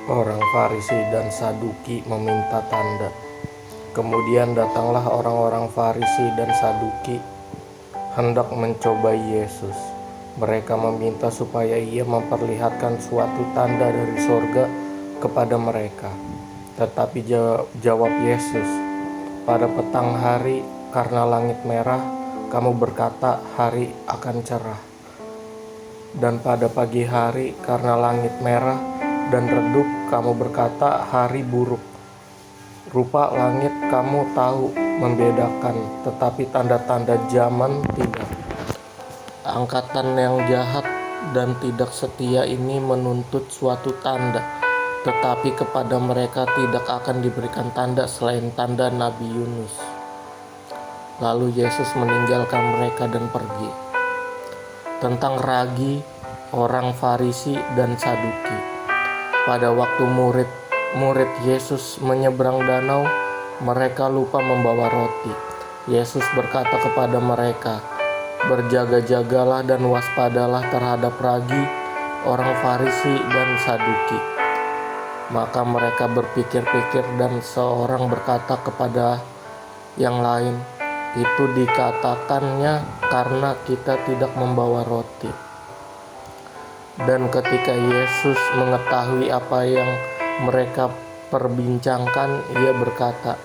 Orang Farisi dan Saduki meminta tanda. Kemudian datanglah orang-orang Farisi dan Saduki hendak mencobai Yesus. Mereka meminta supaya ia memperlihatkan suatu tanda dari sorga kepada mereka. Tetapi jawab Yesus, "Pada petang hari, karena langit merah, kamu berkata hari akan cerah. Dan pada pagi hari, karena langit merah dan redup, kamu berkata hari buruk. Rupa langit kamu tahu membedakan, tetapi tanda-tanda zaman tidak. Angkatan yang jahat dan tidak setia ini menuntut suatu tanda, tetapi kepada mereka tidak akan diberikan tanda selain tanda Nabi Yunus." Lalu Yesus meninggalkan mereka dan pergi. Tentang ragi orang Farisi dan Saduki. Pada waktu murid Yesus menyeberang danau, mereka lupa membawa roti. Yesus berkata kepada mereka, "Berjaga-jagalah dan waspadalah terhadap ragi orang Farisi dan Saduki." Maka mereka berpikir-pikir dan seorang berkata kepada yang lain, "Itu dikatakannya karena kita tidak membawa roti." Dan ketika Yesus mengetahui apa yang mereka perbincangkan, ia berkata,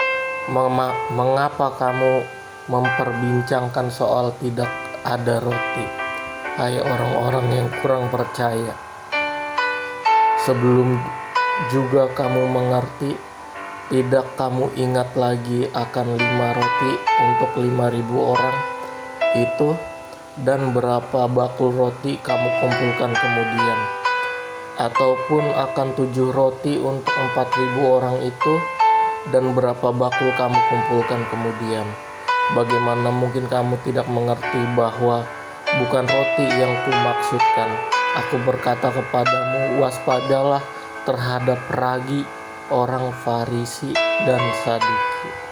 "Mengapa kamu memperbincangkan soal tidak ada roti? Hai orang-orang yang kurang percaya. Sebelum juga kamu mengerti, tidak kamu ingat lagi akan 5 roti untuk 5.000 orang itu, dan berapa bakul roti kamu kumpulkan kemudian? Ataupun akan 7 roti untuk 4.000 orang itu, dan berapa bakul kamu kumpulkan kemudian? Bagaimana mungkin kamu tidak mengerti bahwa bukan roti yang kumaksudkan? Aku berkata kepadamu, waspadalah terhadap ragi orang Farisi dan Saduki."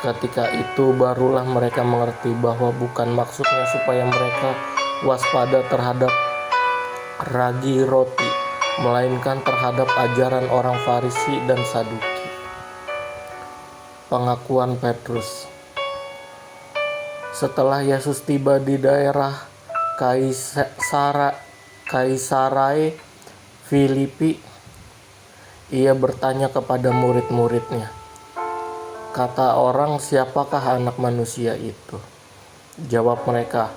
Ketika itu barulah mereka mengerti bahwa bukan maksudnya supaya mereka waspada terhadap ragi roti, melainkan terhadap ajaran orang Farisi dan Saduki. Pengakuan Petrus. Setelah Yesus tiba di daerah Kaisarai Filipi, ia bertanya kepada murid-muridnya, "Kata orang, siapakah anak manusia itu?" Jawab mereka,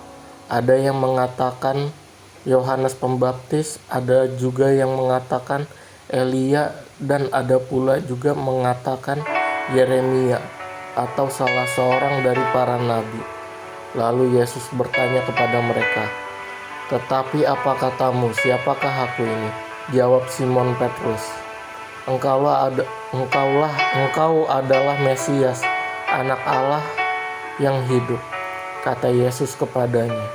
"Ada yang mengatakan Yohanes Pembaptis, ada juga yang mengatakan Elia, dan ada pula juga mengatakan Yeremia atau salah seorang dari para nabi." Lalu Yesus bertanya kepada mereka, "Tetapi apa katamu, siapakah aku ini?" Jawab Simon Petrus, Engkau adalah Mesias, Anak Allah yang hidup." Kata Yesus kepadanya,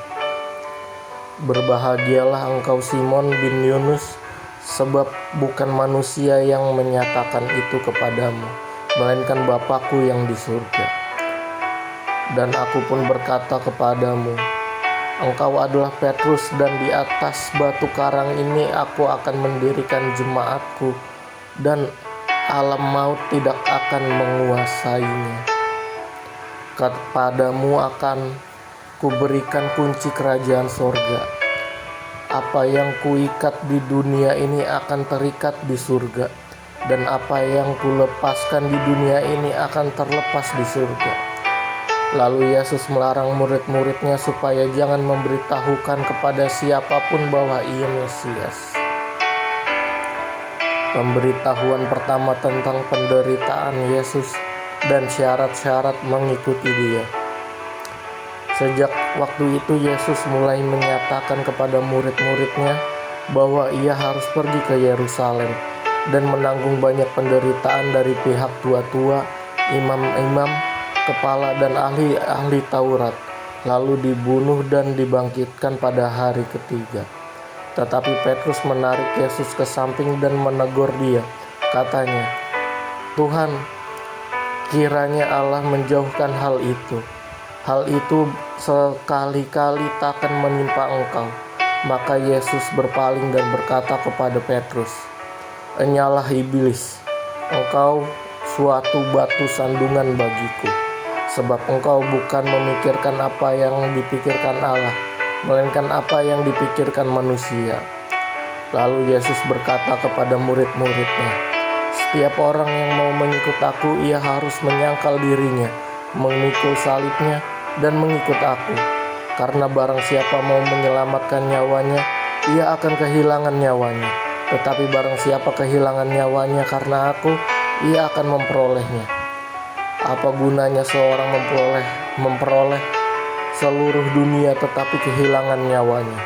"Berbahagialah engkau Simon bin Yunus, sebab bukan manusia yang menyatakan itu kepadamu, melainkan Bapa-Ku yang di surga. Dan aku pun berkata kepadamu, engkau adalah Petrus, dan di atas batu karang ini aku akan mendirikan jemaatku, dan alam maut tidak akan menguasainya. Kepadamu akan kuberikan kunci kerajaan sorga. Apa yang kuikat di dunia ini akan terikat di surga, dan apa yang kulepaskan di dunia ini akan terlepas di surga." Lalu Yesus melarang murid-muridnya supaya jangan memberitahukan kepada siapapun bahwa ia Mesias. Pemberitahuan pertama tentang penderitaan Yesus dan syarat-syarat mengikuti Dia. Sejak waktu itu Yesus mulai menyatakan kepada murid-muridnya bahwa Ia harus pergi ke Yerusalem dan menanggung banyak penderitaan dari pihak tua-tua, imam-imam, kepala dan ahli-ahli Taurat, lalu dibunuh dan dibangkitkan pada hari ketiga. Tetapi Petrus menarik Yesus ke samping dan menegur Dia. Katanya, "Tuhan, kiranya Allah menjauhkan hal itu. Hal itu sekali-kali takkan menimpa engkau." Maka Yesus berpaling dan berkata kepada Petrus, Enyalah iblis, engkau suatu batu sandungan bagiku, sebab engkau bukan memikirkan apa yang dipikirkan Allah, melainkan apa yang dipikirkan manusia. Lalu Yesus berkata kepada murid-muridnya, setiap orang yang mau mengikut aku, ia harus menyangkal dirinya, memikul salibnya, dan mengikut aku. Karena barang siapa mau menyelamatkan nyawanya, ia akan kehilangan nyawanya. Tetapi barang siapa kehilangan nyawanya karena aku, ia akan memperolehnya. Apa gunanya seorang memperoleh seluruh dunia tetapi kehilangan nyawanya?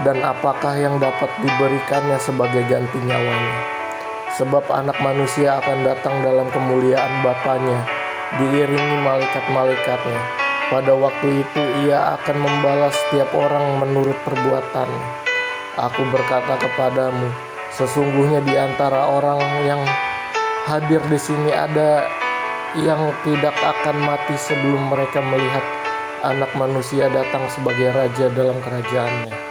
Dan apakah yang dapat diberikannya sebagai ganti nyawanya? Sebab anak manusia akan datang dalam kemuliaan Bapanya, diiringi malaikat-malaikatnya. Pada waktu itu ia akan membalas setiap orang menurut perbuatannya. Aku berkata kepadamu, sesungguhnya di antara orang yang hadir di sini ada yang tidak akan mati sebelum mereka melihat Anak Manusia datang sebagai Raja dalam kerajaannya.